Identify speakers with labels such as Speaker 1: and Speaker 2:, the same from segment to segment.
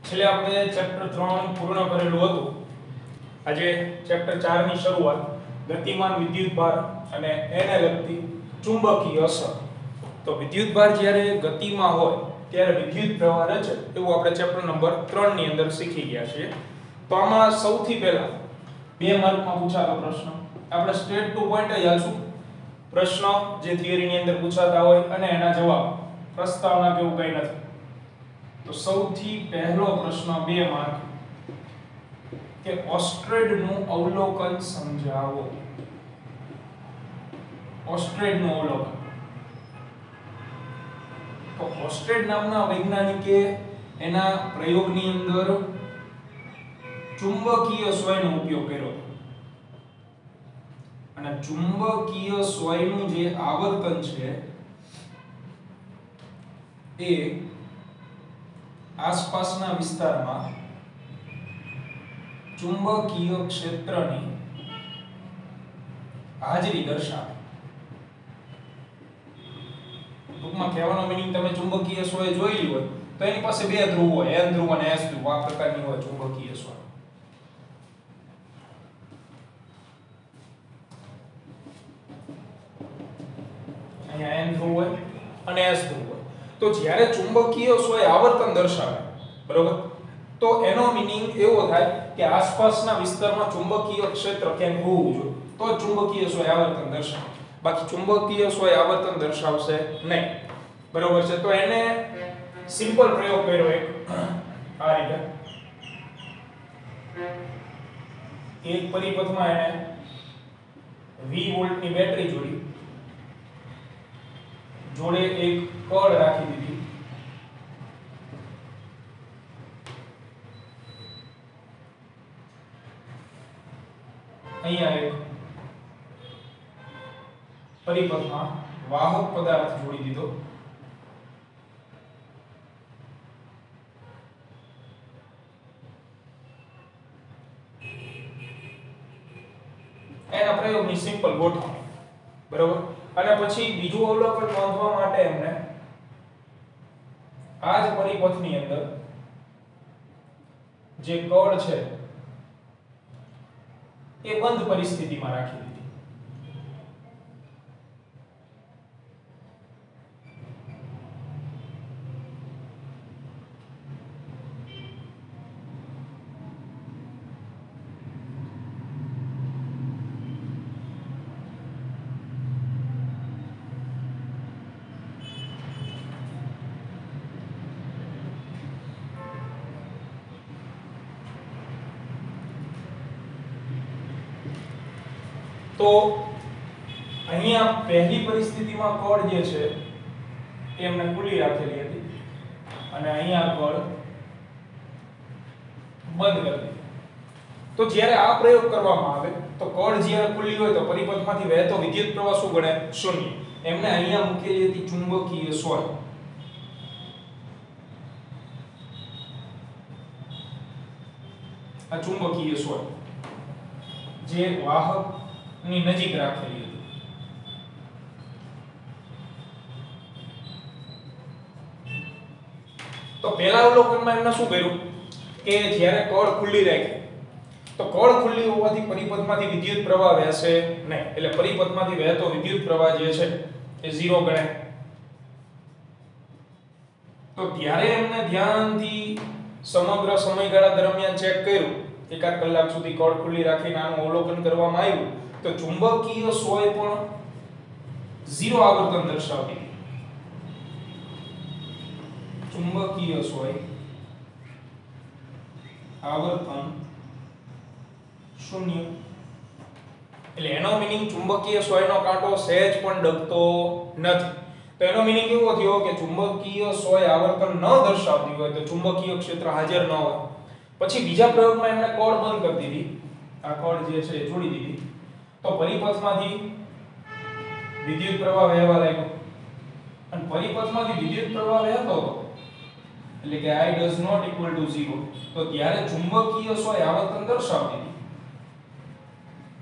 Speaker 1: છેલ્લે આપણે ચેપ્ટર 3 પૂર્ણ કરેલું હતું. આજે ચેપ્ટર 4 ની શરૂઆત ગતિમાન વિદ્યુતભાર અને એને લગતી ચુંબકીય અસર. તો વિદ્યુતભાર જ્યારે ગતિમાં હોય ત્યારે વિદ્યુત પ્રવાહ રચે એવું આપણે ચેપ્ટર નંબર 3 ની અંદર શીખી ગયા છીએ. તો આમાં સૌથી પહેલા 2 માર્કમાં પૂછાતો પ્રશ્ન આપણે સ્ટ્રેટ ટુ પોઈન્ટ જ આલશું. પ્રશ્ન જે થિયરીની અંદર પૂછાતા હોય અને એના જવાબ પ્રસ્તાવના કેવું કંઈ નથી. તો સૌથી પહેલો પ્રશ્ન 2 માર્ક કે ઓસ્ટ્રેડ નું અવલોકન સમજાવો. ઓસ્ટ્રેડ નું અવલોકન. તો ઓસ્ટ્રેડ નામના વૈજ્ઞાનિકે એના પ્રયોગની અંદર ચુંબકીય સોયનો ઉપયોગ કર્યો. અને ચુંબકીય સોયનું જે આવર્તન છે એ આસપાસના વિસ્તારમાં ચુંબકીય ક્ષેત્રની હાજરી દર્શાવે. ટૂંકમાં કહેવાનો મીનિંગ તમે ચુંબકીય સોય જોયેલી હોય તો એની પાસે 2 ધ્રુવ હોય, n ધ્રુવ અને s ધ્રુવ. આ પ્રકારની હોય ચુંબકીય સોય. અહીંયા n ધ્રુવ હોય અને s ધ્રુવ હોય. તો જ્યારે ચુંબકીય સોય આવર્તન દર્શાવે, બરોબર, તો એનો મીનિંગ એવો થાય કે આસપાસના વિસ્તારમાં ચુંબકીય ક્ષેત્ર ક્યાંક હોવું જોઈએ તો ચુંબકીય સોય આવર્તન દર્શાવે. બાકી ચુંબકીય સોય આવર્તન દર્શાવશે નહીં. બરોબર છે. તો એને સિમ્પલ પ્રયોગ કર્યો એક આ રીતે. એક પરિપથમાં એને 20 વોલ્ટની બેટરી જોડી, જોડે એક કળ રાખી દીધી. અહીંયા એક પરિપથમાં વાહક પદાર્થ જોડી દીધો. એના પ્રયોગની સિમ્પલ ગોઠવણી. બરોબર. અને પછી બીજું અવલોકન નોંધવા માટે એમને આ જ પરિપથની અંદર જે કળ છે એ બંધ પરિસ્થિતિમાં રાખી દીધી. તો અહીંયા પહેલી પરિસ્થિતિમાં કળ જે છે એ એમને ખુલ્લી રાખેલી હતી અને અહીંયા કળ બંધ કરી દીધી. તો જ્યારે આ પ્રયોગ કરવામાં આવે તો કળ જ્યારે ખુલ્લી હોય તો પરિપથમાંથી વહેતો વિદ્યુત પ્રવાહ શું ગણે? શૂન્ય. એમને અહીંયા મૂકેલી હતી ચુંબકીય સોય. આ ચુંબકીય સોય જે વાહક ની નજીક રાખેલી હતી. તો પહેલા અવલોકનમાં એમને શું કર્યું કે જ્યારે કળ ખુલ્લી રાખી તો કળ ખુલ્લી હોવાથી પરિપથમાંથી વિદ્યુત પ્રવાહ વહેશે નહીં. એટલે પરિપથમાંથી વહેતો વિદ્યુત પ્રવાહ જે છે એ 0 ગણાય. તો ત્યારે એમને ધ્યાનથી સમગ્ર સમયગાળા દરમિયાન ચેક કર્યું. એકાદ કલાક સુધી કળ ખુલ્લી રાખીને આનું અવલોકન કરવામાં આવ્યું તો ચુંબકીય સોય પણ 0 આવર્તન દર્શાવતી. ચુંબકીય સોય આવર્તન 0. એટલે એનો મીનિંગ ચુંબકીય સોયનો કાંટો સહેજ પણ ડગતો નથી. તો એનો મીનિંગ એવો થયો કે ચુંબકીય સોય આવર્તન ન દર્શાવતી હોય તો ચુંબકીય ક્ષેત્ર હાજર ન હોય. પછી બીજા પ્રયોગમાં એમણે કળ બંધ કરી દીધી. આ કળ જે છે એ છોડી દીધી. તો પરિપથમાંથી વિદ્યુત પ્રવાહ વહેવા લાગ્યો. અને પરિપથમાંથી વિદ્યુત પ્રવાહ વહેતો હતો એટલે કે I does not equal to 0. તો ત્યારે ચુંબકીય સોય આવર્તન દર્શાવતી હતી.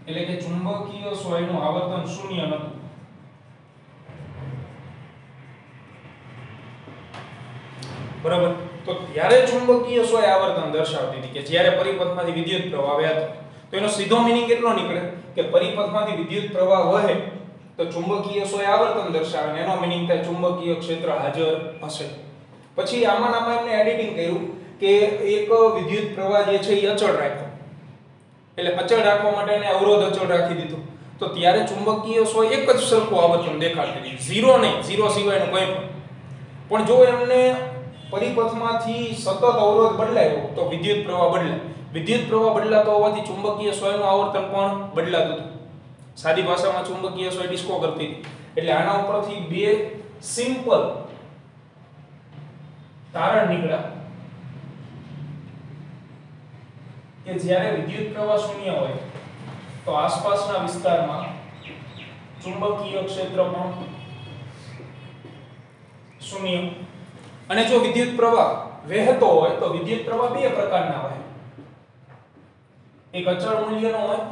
Speaker 1: એટલે કે ચુંબકીય સોયનું આવર્તન 0 નહોતું. બરાબર. તો ત્યારે ચુંબકીય સોય આવર્તન દર્શાવતી હતી કે જ્યારે પરિપથમાંથી વિદ્યુત પ્રવાહ વહેતો. તો એનો સીધો મીનિંગ એટલો નીકળે કે પરિપથમાંથી વિદ્યુત પ્રવાહ વહે તો ચુંબકીય સોય આવર્તન દર્શાવે ને એનો મીનિંગ થાય ચુંબકીય ક્ષેત્ર હાજર હશે. પછી આમાં એમને એડિટિંગ કર્યું કે એક વિદ્યુત પ્રવાહ જે છે એ અચળ રાખ્યો. એટલે અચળ રાખવા માટે એને અવરોધ અચળ રાખી દીધો. તો ત્યારે ચુંબકીય સોય એક જ સરખું આવર્તન દેખાડતી હતી. ઝીરો નહીં, ઝીરો સિવાયનું કંઈ પણ જો એમને પરિપથમાંથી સતત અવરોધ બદલાયો તો વિદ્યુત પ્રવાહ બદલાય. વિદ્યુત પ્રવાહ બદલાતો હોવાથી ચુંબકીય સોયનું આવર્તન પણ બદલાતું હતું. સાદી ભાષામાં ચુંબકીય સોય ડિસ્કો કરતી હતી. એટલે આના ઉપરથી બે સિમ્પલ તારણ નીકળ્યા કે જ્યારે વિદ્યુત પ્રવાહ શૂન્ય હોય તો આસપાસના વિસ્તારમાં ચુંબકીય ક્ષેત્ર પણ શૂન્ય. અને જો વિદ્યુત પ્રવાહ વહેતો હોય તો વિદ્યુત પ્રવાહ બે પ્રકારના હોય. એક અચળ મૂલ્યનો હોય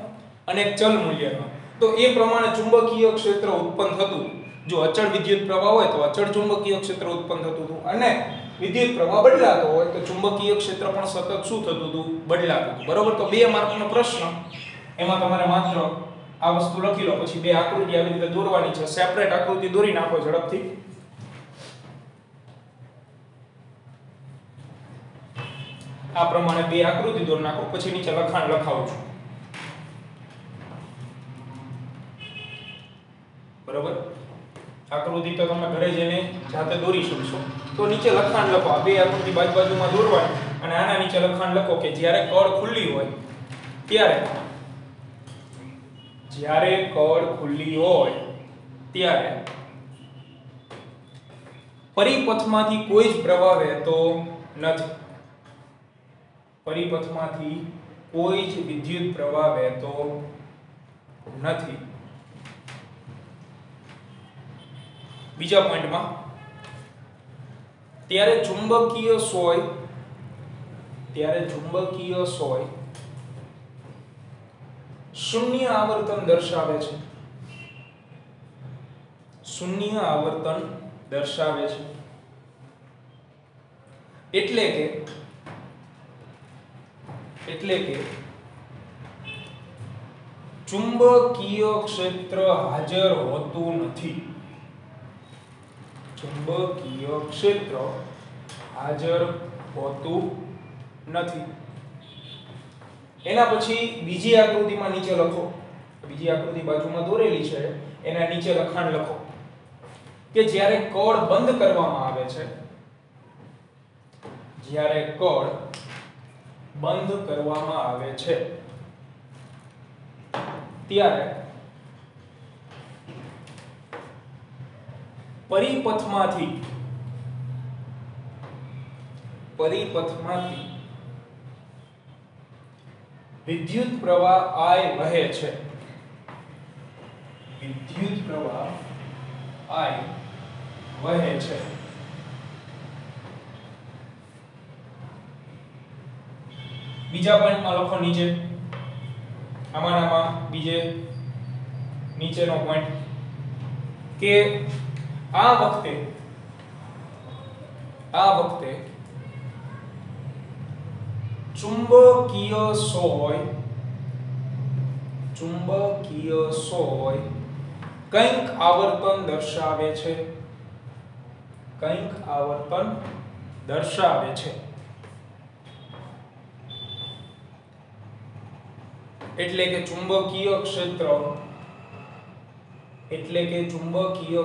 Speaker 1: અને એક ચલ મૂલ્યનો. તો એ પ્રમાણે ચુંબકીય ક્ષેત્ર ઉત્પન્ન થતું. જો અચળ વિદ્યુત પ્રવાહ હોય તો અચળ ચુંબકીય ક્ષેત્ર ઉત્પન્ન થતું હતું અને વિદ્યુત પ્રવાહ બદલાતો હોય તો ચુંબકીય ક્ષેત્ર પણ સતત શું થતું હતું? બદલાતું હતું. બરોબર. તો 2 માર્કનો પ્રશ્ન, એમાં તમારે માત્ર આ વસ્તુ લખી લો. પછી બે આકૃતિ આવી રીતે દોરવાની છે. સેપરેટ આકૃતિ દોરી નાખો ઝડપથી. આ પ્રમાણે બે આકૃતિ દોરી નાખો. પછી નીચે લખાણ લખાવું છું. બરોબર. આકૃતિ તો તમે ઘરે જઈને જાતે દોરી શકશો. તો નીચે લખાણ લખો. આ બે આકૃતિ બાજુમાં દોરવાની અને આના નીચે લખાણ લખો કે જ્યારે કળ ખુલ્લી હોય ત્યારે પરિપથમાંથી કોઈ જ પ્રવાહ વહેતો નથી. પરિપથમાંથી કોઈ જ વિદ્યુત પ્રવાહ વહેતો નથી. બીજા પોઈન્ટમાં ત્યારે ચુંબકીય સોય શૂન્ય આવર્તન દર્શાવે છે. શૂન્ય આવર્તન દર્શાવે છે. એટલે કે ચુંબકીય ક્ષેત્ર હાજર હોતું નથી. ચુંબકીય ક્ષેત્ર હાજર હોતું નથી. એના પછી બીજી આકૃતિમાં નીચે લખો. બીજી આકૃતિ બાજુમાં દોરેલી છે એના નીચે લખાણ લખો કે જ્યારે કળ બંધ કરવામાં આવે છે, જ્યારે કળ બંધ કરવામાં આવે છે ત્યારે પરિપથમાંથી વિદ્યુત પ્રવાહ I વહે છે. વિદ્યુત પ્રવાહ I વહે છે. બીજા પોઈન્ટમાં લખો નીચે. આમાં બીજે નીચેનો પોઈન્ટ કે આ વખતે ચુંબકીય સોય કંઈક આવર્તન દર્શાવે છે. કંઈક આવર્તન દર્શાવે છે. એટલે કે ચુંબકીય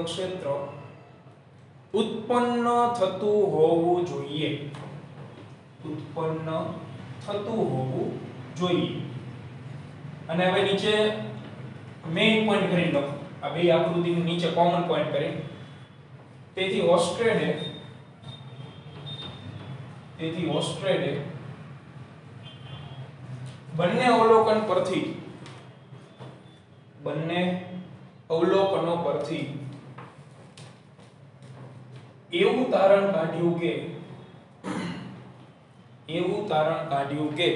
Speaker 1: ક્ષેત્ર ઉત્પન્ન થતું હોવું જોઈએ. અને હવે નીચે મેઇન પોઈન્ટ કરી લખો. આ બે આકૃતિની નીચે કોમન પોઈન્ટ કરી. તેથી ઓસ્ટ્રેડે બંને અવલોકનો પરથી એવું તારણ કાઢ્યું કે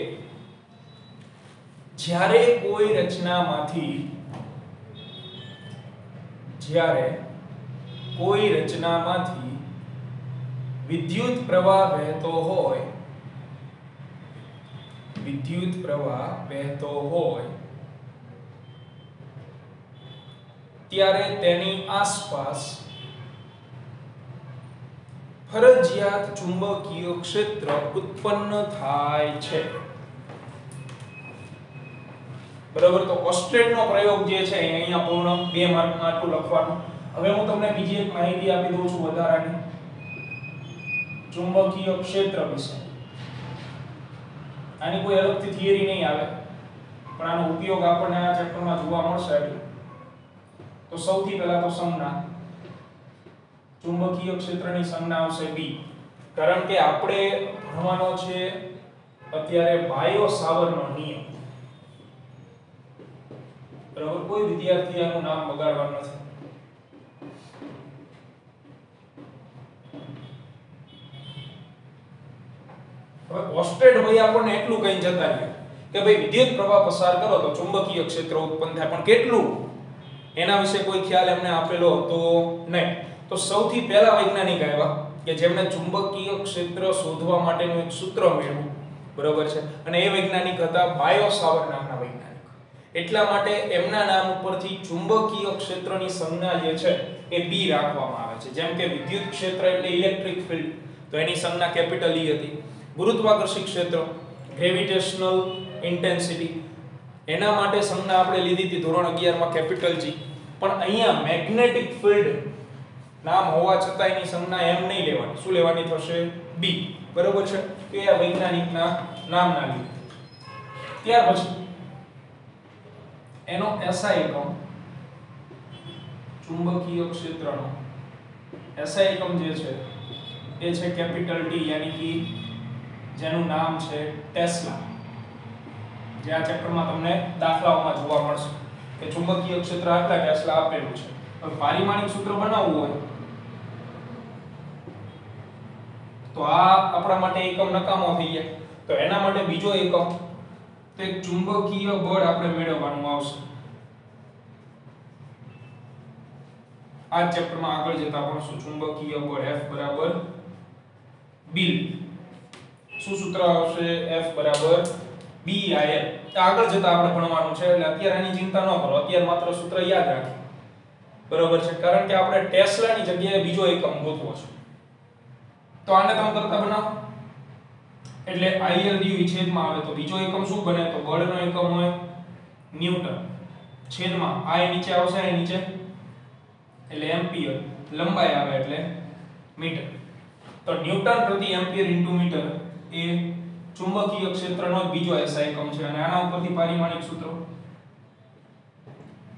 Speaker 1: જ્યારે કોઈ રચનામાંથી વિદ્યુત પ્રવાહ વહેતો હોય, વિદ્યુત પ્રવાહ વહેતો હોય ત્યારે તેની આસપાસ ફરજિયાત ચુંબકીય ક્ષેત્ર ઉત્પન્ન થાય છે. બરાબર. તો ઓસ્ટેડનો પ્રયોગ જે છે અહીંયા પૂર્ણ 2 માર્કમાં આટલું લખવાનું. હવે હું તમને બીજી એક માહિતી આપી દઉં છું વધારાની ચુંબકીય ક્ષેત્ર વિશે. આની કોઈ અલગથી થિયરી નહીં આવે, પણ આનો ઉપયોગ આપણને આ ચેપ્ટરમાં જોવા મળશે. તો સૌથી પહેલા તો સંજ્ઞા, ચુંબકીય ક્ષેત્રની સંજ્ઞા આવશે B, કારણ કે આપણે ભણવાનો છે અત્યારે બાયો સાવરનો નિયમ. બરાબર. કોઈ વિદ્યાર્થી આનું નામ બગાડવાનું નથી. હવે ઓસ્ટેડ ભાઈ આપણને એટલું કઈ જતા રહ્યા કે ભાઈ વિદ્યુત પ્રવાહ પસાર કરો તો ચુંબકીય ક્ષેત્ર ઉત્પન્ન થાય, પણ કેટલું એના વિશે કોઈ ખ્યાલ એમને આપેલો હતો નહીં. તો સૌથી પહેલા વૈજ્ઞાનિક આવ્યા કે જેમણે ચુંબકીય ક્ષેત્ર શોધવા માટેનું એક સૂત્ર મેળવ્યું. બરોબર છે. અને એ વૈજ્ઞાનિક હતા બાયો સાવર નામના વૈજ્ઞાનિક. એટલા માટે એમના નામ ઉપરથી ચુંબકીય ક્ષેત્રની સંજ્ઞા જે છે એ B રાખવામાં આવે છે. જેમ કે વિદ્યુત ક્ષેત્ર એટલે ઇલેક્ટ્રિક ફિલ્ડ, તો એની સંજ્ઞા કેપિટલ E હતી. ગુરુત્વાકર્ષી ક્ષેત્ર, ગ્રેવિટેશનલ ઇન્ટેન્સિટી, એના માટે સંજ્ઞા આપણે લીધી હતી ધોરણ 11 માં કેપિટલ G. પણ અહીંયા મેગ્નેટિક ફિલ્ડ નામ હોવા છતાં એની સંજ્ઞા એમ નહીં લેવાની. શું લેવાની થશે? B. બરોબર છે. તો એ વૈજ્ઞાનિકના નામના લીધે. ત્યાર પછી એનો SI એકમ, ચુંબકીય ક્ષેત્રનો SI એકમ જે છે એ છે કેપિટલ T, યાની કે જેનું નામ છે ટેસ્લા. જે આ ચેપ્ટરમાં તમને દાખલાઓમાં જોવા મળશે કે ચુંબકીય ક્ષેત્ર આટલા ટેસ્લા આપેલું છે. હવે પારિમાણિક સૂત્ર બનાવવું હોય તો આ આપણા માટે એકમ નકામો થઈ જાય. તો એના માટે બીજો એકમ તો એક ચુંબકીય બળ આપણે મેળવવાનું આવશે. આ ચેપ્ટરમાં આગળ જતા ભણશું ચુંબકીય બળ F બરાબર બિલ. શું સૂત્ર આવશે? F બરાબર BIL. આગળ જતા આપણે ભણવાનું છે એટલે અત્યારે એની ચિંતા ન કરો. અત્યારે માત્ર સૂત્ર યાદ રાખો. બરોબર છે. કારણ કે આપણે ટેસ્લાની જગ્યાએ બીજો એકમ ગોતવો છે. તો આને તમે કરતા બનાવો એટલે IL d વિચ્છેદમાં આવે તો બીજો એકમ શું બને? તો બળનો એકમ હોય ન્યૂટન, છેદમાં I નીચે આવશે, I નીચે એટલે એમ્પિયર, લંબાઈ આવે એટલે મીટર. તો ન્યૂટન પ્રતિ એમ્પિયર ઇન્ટુ મીટર એ ચુંબકીય ક્ષેત્રનો બીજો SI એકમ છે. અને આના ઉપરથી પારિમાણિક સૂત્ર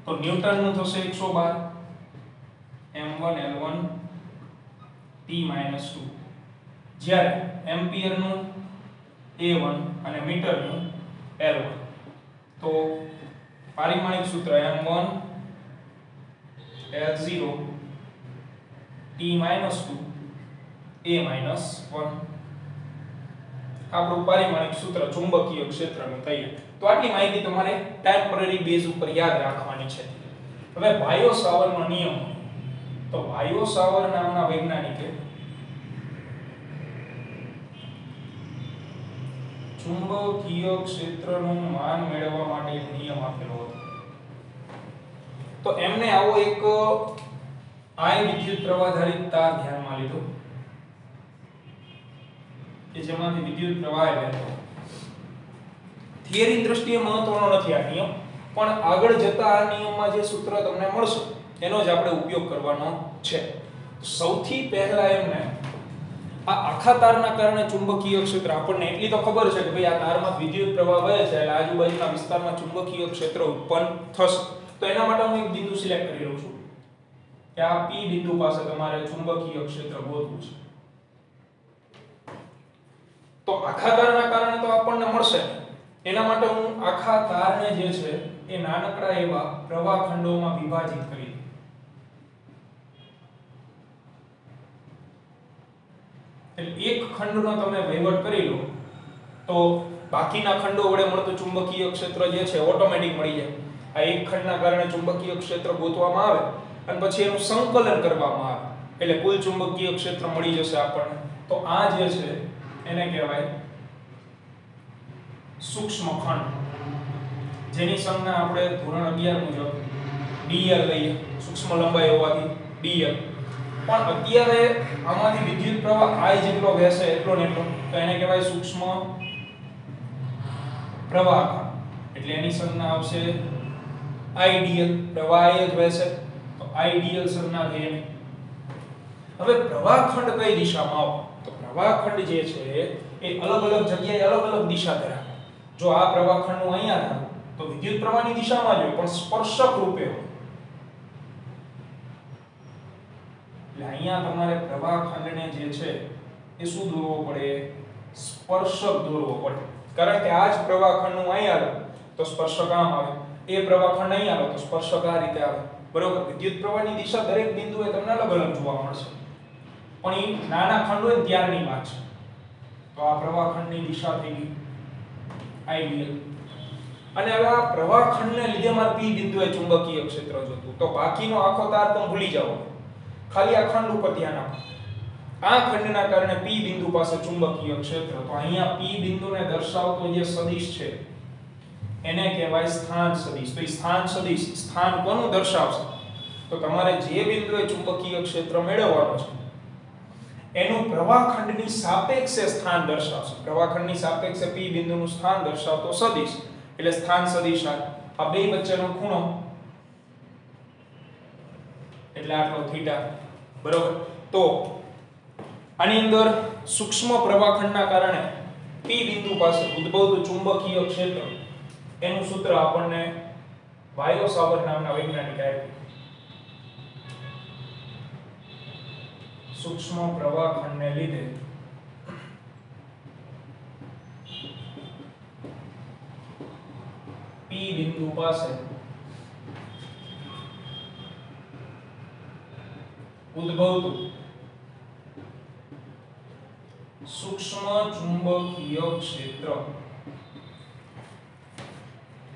Speaker 1: તો ન્યૂટનનું થશે 112 m1 l1 t - 2, જ્યારે એમ્પિયરનું A1 અને મીટરનું L1. તો પારિમાણિક સૂત્ર m1 l0 t - 2 a - 1. આપણું પારિમાણિક સૂત્ર ચુંબકીય ક્ષેત્રનું તૈયાર. તો આટલી માહિતી તમારે ટેમ્પરરી બેઝ ઉપર યાદ રાખવાની છે. હવે બાયો સાવરનો નિયમ. તો બાયો સાવર નામના વૈજ્ઞાનિકે ચુંબકીય ક્ષેત્રનું માન મેળવવા માટે એક નિયમ આપેલો હતો. તો એમને આવો એક I વિદ્યુત પ્રવાહધારિત તાર ધ્યાનમાં લીધો કે જેમાંથી વિદ્યુત પ્રવાહ વહેતો. થિયરી દ્રષ્ટિએ મહત્વનો નથી આ નિયમ, પણ આગળ જતા આ નિયમમાં જે સૂત્ર તમને મળશે એનો જ આપણે ઉપયોગ કરવાનો છે. સૌથી પહેલા એમને આ આખા તારના કારણે ચુંબકીય ક્ષેત્ર, આપણને એટલી તો ખબર છે કે ભાઈ આ તારમાં વિદ્યુત પ્રવાહ વહે છે એટલે આજુબાજુના વિસ્તારમાં ચુંબકીય ક્ષેત્ર ઉત્પન્ન થશે. તો એના માટે હું એક બિંદુ સિલેક્ટ કરી લઉં છું કે આ P બિંદુ પાસે તમારે ચુંબકીય ક્ષેત્ર ગોતવું છે. તો આખા તારના કારણે તો આપણને મળશે. એના માટે હું આખા તારને જે છે એ નાનકડા એવા પ્રવાહ ખંડોમાં વિભાજિત કરી દઉં. એટલે એક ખંડનો તમે વહીવટ કરી લો તો બાકીના ખંડો વડે મળતું ચુંબકીય ક્ષેત્ર જે છે ઓટોમેટિક મળી જાય. આ એક ખંડના કારણે ચુંબકીય ક્ષેત્ર ગોતવામાં આવે અને પછી એનું સંકલન કરવામાં આવે એટલે કુલ ચુંબકીય ક્ષેત્ર મળી જશે આપણને. તો આ જે છે એને કહેવાય સૂક્ષ્મ ખંડ, જેની સંજ્ઞા આપણે ધોરણ 11 મુજબ dl લઈએ, સૂક્ષ્મ લંબાઈ હોવાથી dl. પણ અત્યારે આમાંથી વિદ્યુત પ્રવાહ I જેટલો વહેશે એટલો ને એટલો, તો એને કહેવાય સૂક્ષ્મ પ્રવાહ, એટલે એની સંજ્ઞા આવશે idl. પ્રવાહ I જ વહેશે તો idl સંજ્ઞા થઈ એની. હવે પ્રવાહખંડ કઈ દિશામાં આવે? તો પ્રવાહખંડ જે છે એ અલગ અલગ જગ્યાએ અલગ અલગ દિશા ધરાવે. જો આ પ્રવાહખંડ હું અહીંયા રાખું તો વિદ્યુત પ્રવાહની દિશામાં જ હોય, પણ સ્પર્શક રૂપે હોય. એટલે અહીંયા તમારે પ્રવાહખંડને જે છે એ શું દોરવો પડે? સ્પર્શક દોરવો પડે. કારણ કે આ જ પ્રવાહખંડ હું અહીંયા લઉં તો સ્પર્શક આમ આવે, એ પ્રવાહખંડ અહીંયા લો તો સ્પર્શક આ રીતે આવે. બરોબર? વિદ્યુત પ્રવાહની દિશા દરેક બિંદુએ તમને અલગ અલગ જોવા મળશે, પણ એ નાના ખંડ હોય ત્યારની વાત છે. તો આ પ્રવાહખંડની દિશા થઈ ગઈ આઈડિયલ. અને હવે આ પ્રવાહખંડને લીધે મારે P બિંદુએ ચુંબકીય ક્ષેત્ર જોતું, તો બાકીનો આખો તાર તમે ભૂલી જાઓ, ખાલી આ ખંડ ઉપર ધ્યાન આપો. આ ખંડના કારણે P બિંદુ પાસે ચુંબકીય ક્ષેત્ર. તો અહીંયા P બિંદુને દર્શાવતો જે સદિશ છે એને કહેવાય સ્થાન સદિશ. તો એ સ્થાન સદિશ સ્થાન કોનું દર્શાવશે? તો તમારે જે બિંદુએ ચુંબકીય ક્ષેત્ર મેળવવાનો છે એનું પ્રવાહખંડની સાપેક્ષે સ્થાન દર્શાવશે. પ્રવાહખંડની સાપેક્ષે P બિંદુનું સ્થાન દર્શાવતો સદિશ એટલે સ્થાન સદિશ. આ બે વચ્ચેનો ખૂણો એટલે આટલો થીટા. બરોબર? તો આની અંદર સૂક્ષ્મ પ્રવાહખંડના કારણે P બિંદુ પાસે ઉદ્ભવતું ચુંબકીય ક્ષેત્ર એનું સૂત્ર આપણને વાયોસાવર નામના વૈજ્ઞાનિકે આપ્યું. સૂક્ષ્મ પ્રવાહખંડને લીધે P બિંદુ પાસે ઉદ્ભવતું સૂક્ષ્મ ચુંબકીય ક્ષેત્ર.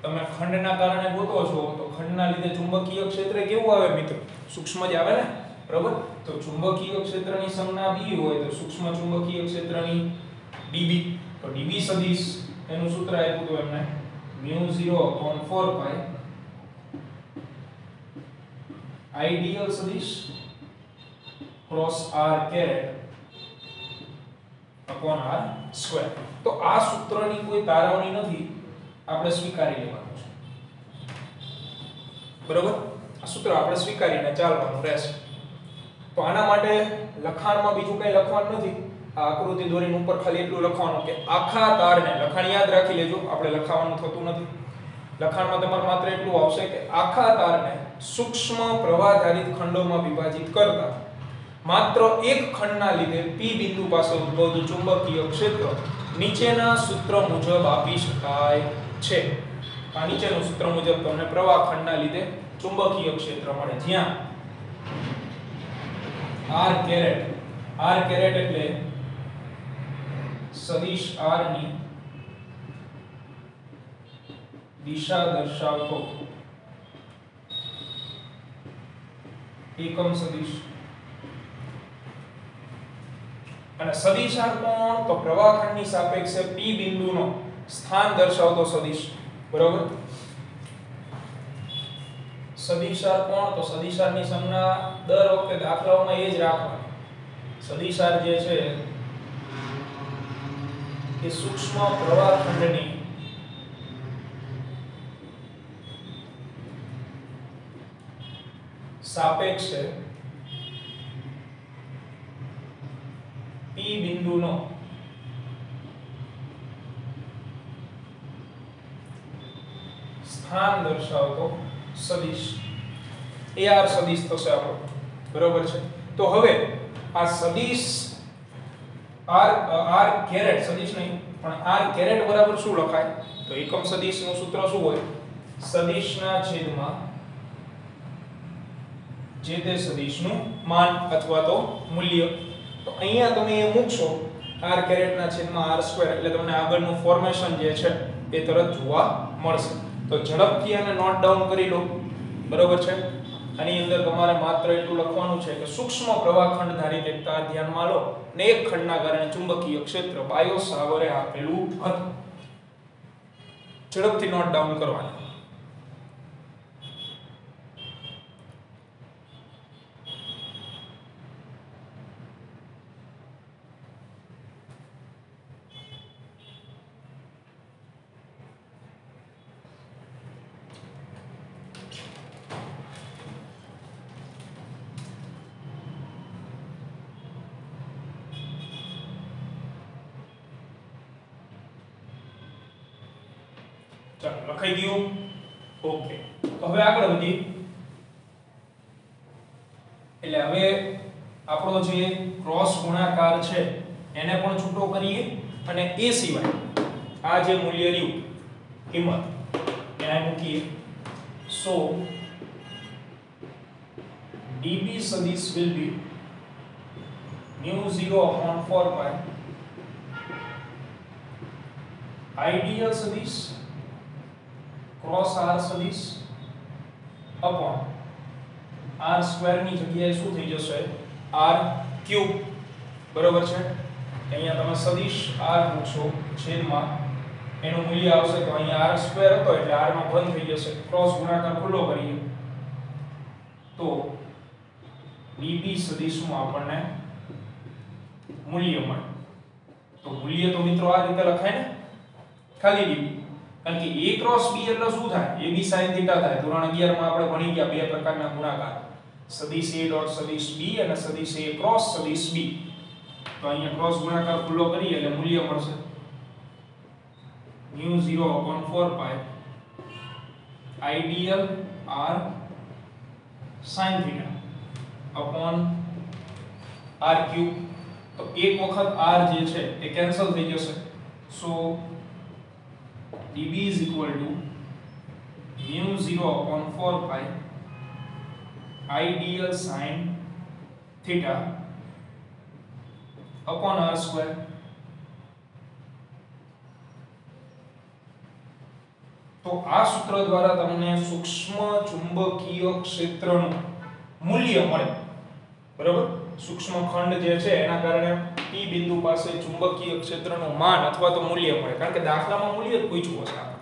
Speaker 1: તમે ખંડના કારણે ગોતો છો તો ખંડના લીધે ચુંબકીય ક્ષેત્ર કેવું આવે મિત્રો? સૂક્ષ્મ જ આવે ને. બરોબર? તો ચુંબકીય ક્ષેત્રની સંજ્ઞા B હોય તો સૂક્ષ્મ ચુંબકીય ક્ષેત્રની dB. તો dB સદિશ એનું સૂત્ર આપ્યું તો એમને μ0/4 ideal સદિશ cross r caret upon r square. તો આ સૂત્રની કોઈ તારવણી નથી, આપણે સ્વીકારી લેવાનું છે. બરોબર? આ સૂત્ર આપણે સ્વીકારીને ચાલવાનું રહેશે. તો આના માટે લખાણમાં બીજું કંઈ લખવાનું નથી. આ આકૃતિ દોરીને ઉપર ખાલી એટલું લખવાનું કે આખા તારને, લખાણ યાદ રાખી લેજો, આપણે લખાવાનું થતું નથી. લખાણમાં તમારે માત્ર એટલું આવશે કે આખા તારને સૂક્ષ્મ પ્રવાહધારિત ખંડોમાં વિભાજિત કરતા માત્ર એક ખંડના લીધે P બિંદુ પાસે ઉદ્ભવતું ચુંબકીય ક્ષેત્ર નીચેના સૂત્ર મુજબ આપી શકાય છે. આ નીચેનું સૂત્ર મુજબ તમને પ્રવાહ ખંડના લીધે ચુંબકીય ક્ષેત્ર મળે, જ્યાં r કેરેટ એટલે સદિશ r ની દિશા દર્શાવતો એકમ સદિશ. અને સદિશ r કોણ? તો પ્રવાહખંડની સાપેક્ષે P બિંદુનો સ્થાન દર્શાવતો સદિશ. બરોબર? સદિશ r કોણ? તો સદિશ r ની સંજ્ઞા દર વખતે દાખલાઓમાં એ જ રાખવાની. સદિશ r જે છે એ સૂક્ષ્મ પ્રવાહખંડની સાપેક્ષે P બિંદુનો સ્થાન દર્શાવતો સદિશ. AR સદિશ થશે આપણો. બરોબર છે? તો હવે આ સદિશ r કેરેટ સદિશ નહીં પણ r કેરેટ બરાબર શું લખાય? તો એકમ સદિશનું સૂત્ર શું હોય? સદિશના છેદમાં જે તે સદિશનું માન અથવા તો મૂલ્ય. તો અહીંયા તમે એ મૂકશો r કેરેટના છેદમાં r સ્ક્વેર એટલે તમને આગળનું ફોર્મેશન જે છે એ તરત જોવા મળશે. તો ઝડપથી આને નોટ ડાઉન કરી લો. બરોબર છે? આની અંદર તમારે માત્ર એટલું લખવાનું છે કે સૂક્ષ્મ પ્રવાહખંડ ધારિત એક તાર ધ્યાનમાં લો અને એક ખંડના કારણે ચુંબકીય ક્ષેત્ર બાયો સાવરે આપેલું હતું. ઝડપથી નોટ ડાઉન કરવાનું. ચાલો લખાઈ ગયું. ઓકે, તો હવે આગળ વધી. એટલે હવે આપણો જે ક્રોસ ગુણાકાર છે એને પણ છૂટો કરીએ અને એ સિવાય આ જે મૂલ્ય રહ્યું કિંમત એને મૂકીએ. સો dB સદિશ will be mu 0 upon 4 pi ideal સદિશ cross r સદિશ upon r સ્ક્વેર ની જગ્યાએ શું થઈ જશે r ક્યુબ. બરોબર છે. અહીંયા તમે સદિશ r મૂકશો છેદમાં એનું મૂલ્ય આવશે તો અહીંયા r સ્ક્વેર હતો એટલે r માં બંધ થઈ જશે. ક્રોસ ગુણાકાર ખુલ્લો કરીએ તો dB સદિશનું આપણને મૂલ્ય મળે. તો મૂલ્ય તો મિત્રો આ રીતે લખાય ને ખાલી dB, કારણ કે a ક્રોસ b એટલે શું થાય? ab sin થીટા થાય. ધોરણ 11 માં આપણે ભણી ગયા બે પ્રકારના ગુણાકાર, સદિશ a ડોટ સદિશ b અને સદિશ a ક્રોસ સદિશ b. તો અહીંયા ક્રોસ ગુણાકાર ખુલ્લો કરીએ એટલે મૂલ્ય મળશે mu 0 upon 4 pi ideal r sin theta upon r cube. તો એક વખત r જે છે એ કેન્સલ થઈ જશે. સો dB is equal to mu 0 upon 4 pi ideal sin theta upon r square. તો આ સૂત્ર દ્વારા તમને સૂક્ષ્મ ચુંબકીય ક્ષેત્રનું મૂલ્ય મળે. બરાબર? સૂક્ષ્મ ખંડ જે છે એના કારણે P બિંદુ પાસે ચુંબકીય ક્ષેત્રનું માન અથવા તો મૂલ્ય મળે, કારણ કે દાખલામાં મૂલ્ય જ પૂછ્યું હશે આપણે.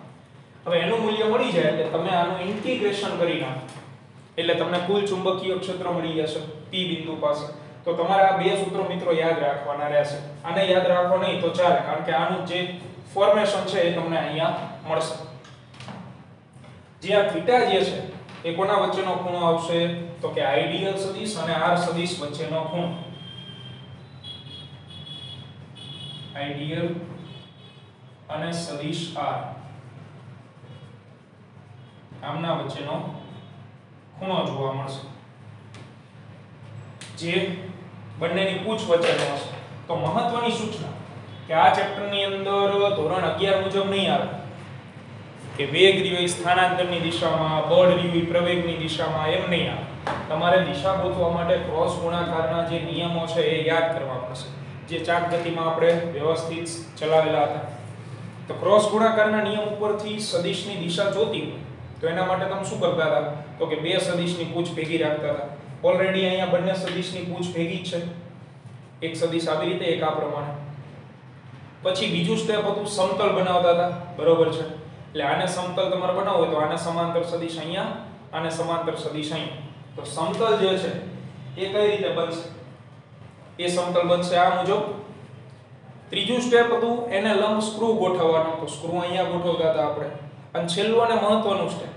Speaker 1: હવે એનું મૂલ્ય મળી જાય એટલે તમે આનું ઇન્ટિગ્રેશન કરી નાખો એટલે તમને કુલ ચુંબકીય ક્ષેત્ર મળી જશે P બિંદુ પાસે. તો તમારે આ બે સૂત્રો મિત્રો યાદ રાખવાના રહેશે. આને યાદ રાખો નહીં તો ચાલે, કારણ કે આનું જે ફોર્મેશન છે એ તમને અહીંયા મળશે. જે આ થીટા જે છે એ કોના વચ્ચેનો ખૂણો આવશે? તો કે આઇડિયલ સદિશ અને r સદિશ વચ્ચેનો ખૂણો. આઇડિયલ અને સદિશ r આમના વચ્ચેનો ખૂણો જોવા મળશે, જે બંનેની પૂછ વચ્ચેનો હશે. તો મહત્વની સૂચના કે આ ચેપ્ટરની અંદર ધોરણ 11 મુજબ નહીં આવે કે વેગ રહ્યો સ્થાનાંતરની દિશામાં, બળ રહ્યું પ્રવેગની દિશામાં, એમ નહીં આવે. તમારે દિશા ગોતવા માટે ક્રોસ ગુણાકારના જે નિયમો છે એ યાદ કરવા પડશે, જે ચાક ગતિમાં આપણે વ્યવસ્થિત ચલાવેલા હતા. તો ક્રોસ ગુણાકારના નિયમ ઉપરથી સદિશની દિશા જોતી હોય તો એના માટે તમે શું કરતા હતા? તો કે બે સદિશની પૂછ ભેગી રાખતા હતા. ઓલરેડી અહીંયા બંને સદિશની પૂછ ભેગી જ છે. એક સદિશ આવી રીતે, એક આ પ્રમાણે. પછી બીજું સ્ટેપ હતું સમતલ બનાવતા હતા. બરોબર છે? એટલે આને સમતલ તમારે બનાવવું હોય તો આને સમાંતર સદિશ અહીંયા, આને સમાંતર સદિશ અહીંયા. તો સમતલ જે છે એ કઈ રીતે બનશે? એ સમતલ બનશે આ મુજબ. ત્રીજું સ્ટેપ હતું એને લંબ સ્ક્રૂ ગોઠવવાનો. તો સ્ક્રૂ અહીંયા ગોઠવતા હતા આપણે. અને છેલ્લું અને મહત્વનું સ્ટેપ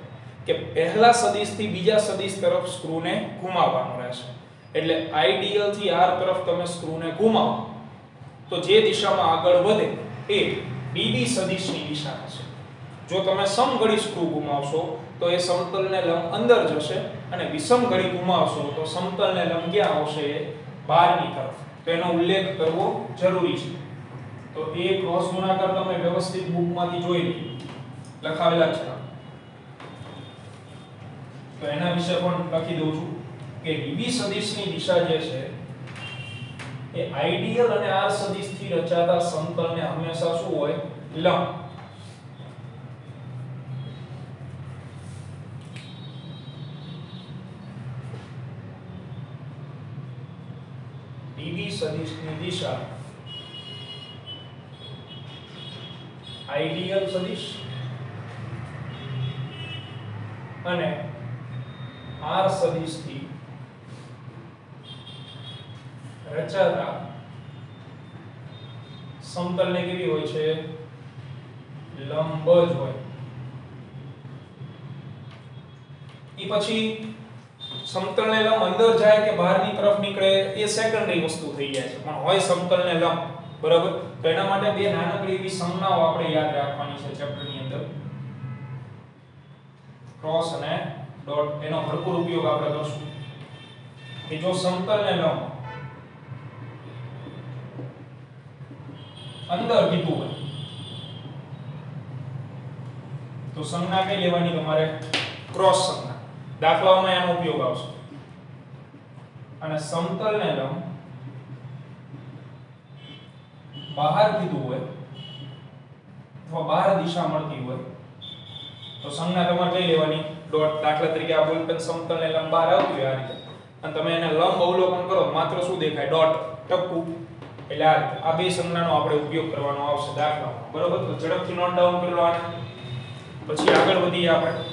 Speaker 1: કે પહેલા સદિશથી બીજા સદિશ તરફ સ્ક્રૂને ઘુમાવવાનું રહેશે. એટલે આઇડિયલ થી r તરફ તમે સ્ક્રૂને ઘુમાવો તો જે દિશામાં આગળ વધે એ dB સદિશની દિશા હશે. જો તમે સમઘડી સ્ક્રૂ ઘુમાવશો તો એ સમતલને લંબ અંદર જશે, અને વિષમઘડી ઘુમાવશો તો સમતલને લંબ ક્યાં આવશે? બહારની તરફ. તો એનો ઉલ્લેખ કરવો જરૂરી છે. તો એ ક્રોસ ગુણાકાર તમે વ્યવસ્થિત બુકમાંથી જોઈ લો, લખાવેલા છે. તો એના વિશે પણ લખી દઉં છું કે dB સદિશની દિશા જે છે એ આઇડિયલ અને r સદિશથી રચાતા સમતલને હંમેશા શું હોય? લંબ. સદિશની દિશા આઈડિયલ સદિશ અને r સદિશથી રચાતા સમતલને કેવી હોય છે લંબ જ હોય. એ પછી સમતલને લંબ અંદર જાય કે બહારની તરફ નીકળે એ સેકન્ડરી વસ્તુ થઈ જાય છે, પણ હોય સમતલને લંબ, બરાબર. તો એના માટે બે નાનકડી એવી સંજ્ઞાઓ આપણે યાદ રાખવાની છે ચેપ્ટરની અંદર, ક્રોસ અને ડોટ. એનો ભરપૂર ઉપયોગ આપણે કરશું કે જો સમતલને લંબ અંદર કીધું હોય તો સંજ્ઞા કઈ લેવાની તમારે ક્રોસ સંજ્ઞા. દાખલાઓમાં એનો ઉપયોગ આવશે. અને સમતલને લંબ બહાર કીધું હોય અથવા બહાર દિશા મળતી હોય તો સંજ્ઞા તમારે કઈ લેવાની ડોટ. દાખલા તરીકે આ બોલપેન સમતલને લંબ બહાર આવતી હોય આ રીતે અને તમે એને લંબ અવલોકન કરો માત્ર શું દેખાય ડોટ ટપકું. એટલે આ બે સંજ્ઞાનો આપણે ઉપયોગ કરવાનો આવશે દાખલામાં, બરોબર. તો ઝડપથી નોટ ડાઉન કરી લો આને, પછી આગળ વધીએ આપણે.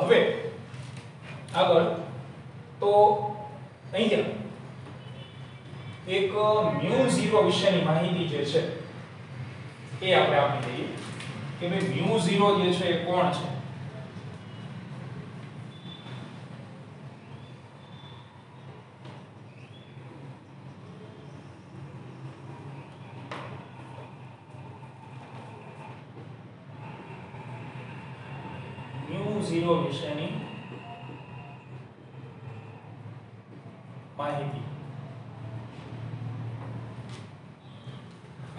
Speaker 1: હવે આગળ તો અહીંયા એક μ0 વિશેની માહિતી જે છે એ આપણે આપી દઈએ કે ભાઈ μ0 જે છે એ કોણ છે. μ0 વિશેની માહિતી.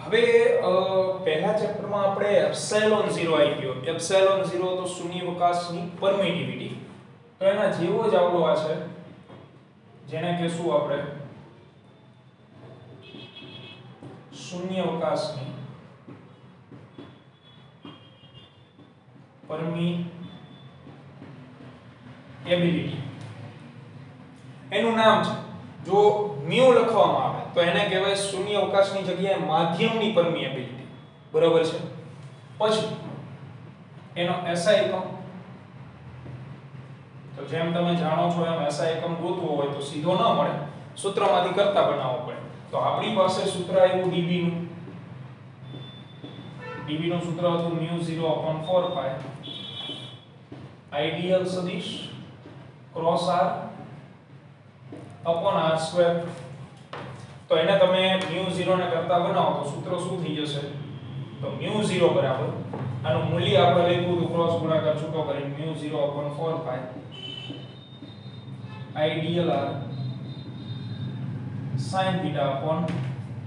Speaker 1: હવે પહેલા ચેપ્ટરમાં આપણે એપ્સિલોન 0 આવી ગયો. એપ્સિલોન 0 તો શૂન્યાવકાશની પરમિટિવિટી. તો એના જેવો જ આવડો આ છે જેને કહેશું આપણે શૂન્યાવકાશની પરમિટિવિટી. એનું નામ છે, જો મ્યુ લખવામાં આવે તો એને કહેવાય શૂન્યાવકાશની જગ્યાએ માધ્યમની પરમિએબિલિટી, બરોબર છે. પછી એનો એસઆઈ એકમ, તો જેમ તમે જાણો છો એમ એસઆઈ એકમ ગોતવો હોય તો સીધો ન મળે, સૂત્રમાંથી કરતા બનાવવો પડે. તો આપણી પાસે સૂત્ર આવ્યું db નું. db નું સૂત્ર હતું μ0/4π આઈડિયલ સદિશ cross r upon r square. તો એને તમે μ0 ને કરતા બનાવો તો સૂત્ર શું થઈ જશે? તો μ0 બરાબર આનું મૂલ્ય આપણે લખ્યું હતું ક્રોસ ગુણાકાર છૂટો કરીને μ0/4π I dl r sin θ upon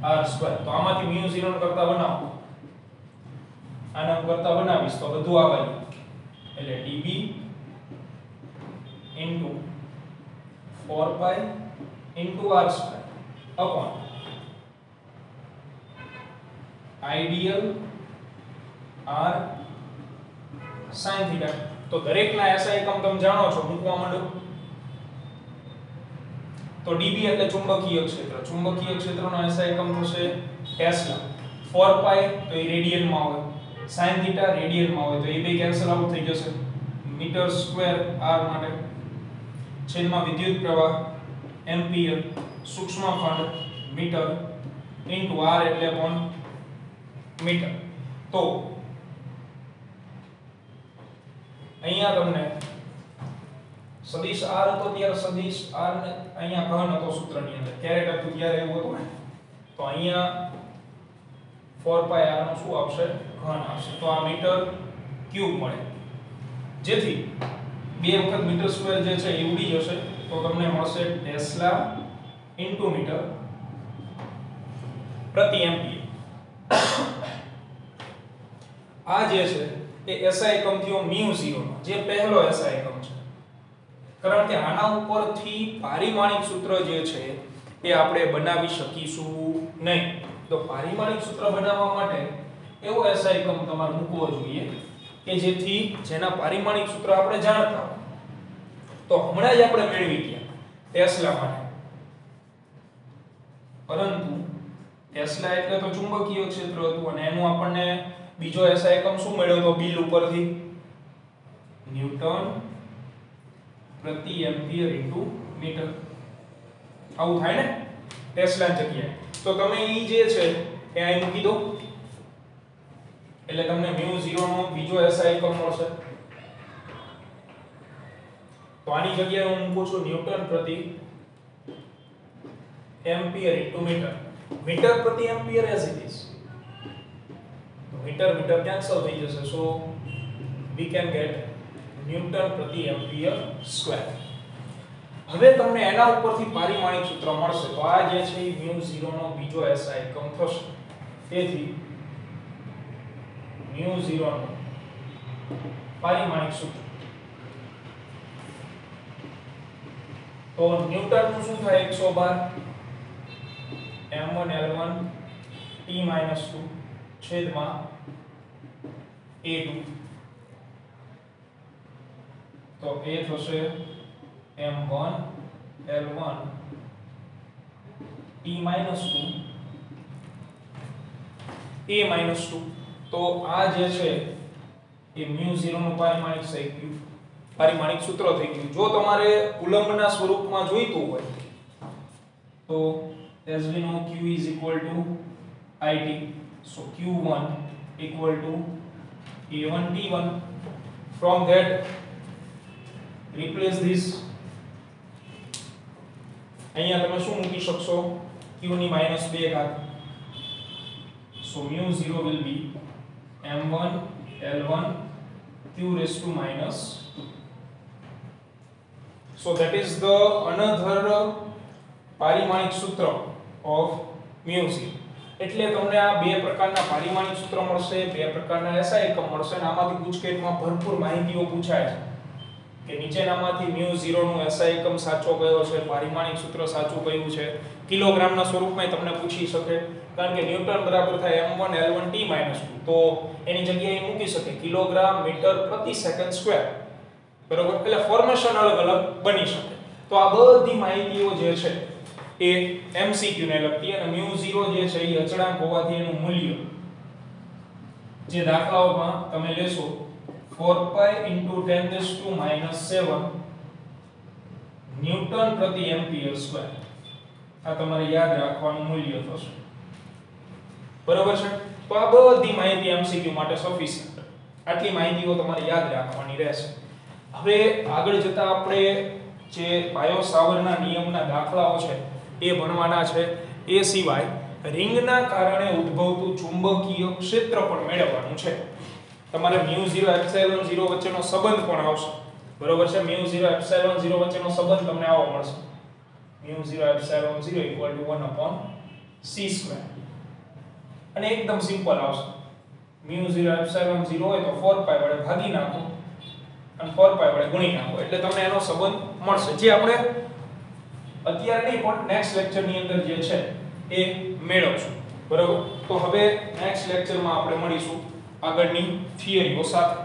Speaker 1: r square. તો આમાંથી μ0 ને કરતા બનાવો, આના કરતા બનાવીશ તો બધું આવે એટલે db into 4π into r square upon ideal r sin theta. તો દરેકના SI એકમ તમે જાણો છો, મૂકવા માંડો. તો db એટલે ચુંબકીય ક્ષેત્ર. ચુંબકીય ક્ષેત્રનો SI એકમ થશે ટેસ્લા. 4π તો એ રેડિયનમાં હોય, sin theta રેડિયનમાં હોય તો એ બે કેન્સલ આઉટ થઈ જશે. મીટર સ્ક્વેર r માટે છેદમાં વિદ્યુત પ્રવાહ એમ્પિયર સૂક્ષ્મ ખંડ મીટર ઇન્ટુ r એટલે upon મીટર. તો અહીંયા તમને સદિશ r હતો ત્યારે સદિશ r ને અહીંયા ઘન હતો સૂત્રની અંદર, કેરેટ હતું ત્યારે એવું હતું ને. તો અહીંયા 4π r નો શું આવશે? ઘન આવશે. તો આ મીટર ક્યુબ મળે, જેથી બે વખત મીટર સ્ક્વેર જે છે એ ઉડી જશે તો તમને મળશે ટેસ્લા ઇન્ટુ મીટર પ્રતિ એમ્પિયર. આ જે છે એ SI એકમ થયો μ0 નો, જે પહેલો SI એકમ છે, કારણ કે આના ઉપરથી પારિમાણિક સૂત્ર જે છે એ આપણે બનાવી શકીશું નહીં. તો પારિમાણિક સૂત્ર બનાવવા માટે એવો SI એકમ તમારે મૂકવો જોઈએ કે જેના પારિમાણિક સૂત્ર આપણે જાણતા હોય. તો હમણાં જ આપણે મેળવી ગયા ટેસ્લા માટે, પરંતુ ટેસ્લા એટલે તો ચુંબકીય ક્ષેત્ર હતું અને એનું આપણને બીજો SI એકમ શું મળ્યો તો બિલ ઉપરથી ન્યૂટન પ્રતિ એમ્પિયર ઇન્ટુ મીટર. આવું થાય ને ટેસ્લા જગ્યાએ. તો તમે ઈ જે છે એ અહીં મૂકી દો એટલે તમને μ0 નો બીજો SI એકમ મળશે. તો આની જગ્યાએ હું મૂકું છું ન્યૂટન પ્રતિ એમ્પિયર ઇન્ટુ મીટર. મીટર પ્રતિ એમ્પિયર એઝ ઇટ ઇઝ, તો મીટર કેન્સલ થઈ જશે, સો વી કેન ગેટ ન્યૂટન પ્રતિ એમ્પિયર સ્ક્વેર. હવે તમને એના ઉપરથી પારિમાણિક સૂત્ર મળશે. તો આ જે છે એ μ0 નો બીજો SI એકમ થશે. તેથી μ0 નો પારિમાણિક સૂત્ર, તો ન્યૂટન નું શું થાય 112 m1 l1 t-2 છેદમાં a2, તો a થશે m1 l1 t-2 a-2. તો આ જે છે એ μ0 નું પારિમાણિક સૂત્ર થઈ ગયું. જો તમારે કુલમ્બના સ્વરૂપમાં જોઈતું હોય તો as we know q is equal to it, so q1 equal to a1 t1. From that replace this, અહીંયા તમે શું મૂકી શકશો q ની -2 ઘાત, so μ0 will be m1 l1 q raised to -2. So that is the another પારિમાણિક સૂત્ર of μ0. એટલે તમને આ બે પ્રકારના પારિમાણિક સૂત્ર મળશે, બે પ્રકારના SI એકમ મળશે અને આમાંથી ગુજકેટમાં ભરપૂર માહિતીઓ પૂછાય છે કે નીચેનામાંથી μ0 નું SI એકમ સાચો કયો છે, પારિમાણિક સૂત્ર સાચું કયું છે. કિલોગ્રામના સ્વરૂપમાં તમને પૂછી શકે, કારણ કે ન્યૂટન બરાબર થાય m1 l1 t-2, તો એની જગ્યાએ મૂકી શકે કિલોગ્રામ મીટર પ્રતિ સેકન્ડ સ્ક્વેર, બરોબર. એટલે ફોર્મેશન અલગ અલગ બની શકે. તો આ બધી માહિતીઓ જે છે એ MCQ ને લગતી, અને μ0 જે છે એ અચળાંક હોવાથી એનું મૂલ્ય જે દાખલાઓમાં તમે લેશો 4π × 10⁻⁷ ન્યૂટન પ્રતિ એમ્પિયર સ્ક્વેર, આ તમારે યાદ રાખવાનું મૂલ્ય થશે, બરોબર છે. તો આ બધી માહિતી MCQ માટે સફિશિયન્ટ, આટલી માહિતીઓ તમારે યાદ રાખવાની રહેશે. હવે આગળ જતા આપણે જે બાયો સાવરના નિયમના દાખલાઓ છે એ ભણવાના છે. એ સિવાય રિંગના કારણે ઉદ્ભવતું ચુંબકીય ક્ષેત્ર પણ મેળવવાનું છે. તમારે μ0 ε0 વચ્ચેનો સંબંધ પણ આવશે, બરોબર છે. μ0 ε0 વચ્ચેનો સંબંધ તમને આવો મળશે, μ0 ε0 1/c², અને એકદમ સિમ્પલ આવશે. μ0 ε0 હોય તો 4π વડે ભાગી નાખો અને 4π વડે ગુણી નાખો એટલે તમને એનો સંબંધ મળશે, જે આપણે અત્યારે નહીં પણ નેક્સ્ટ લેક્ચરની અંદર જે છે એ મેળવશું, બરાબર. તો હવે નેક્સ્ટ લેક્ચરમાં આપણે મળીશું આગળની થિયરીઓ સાથે.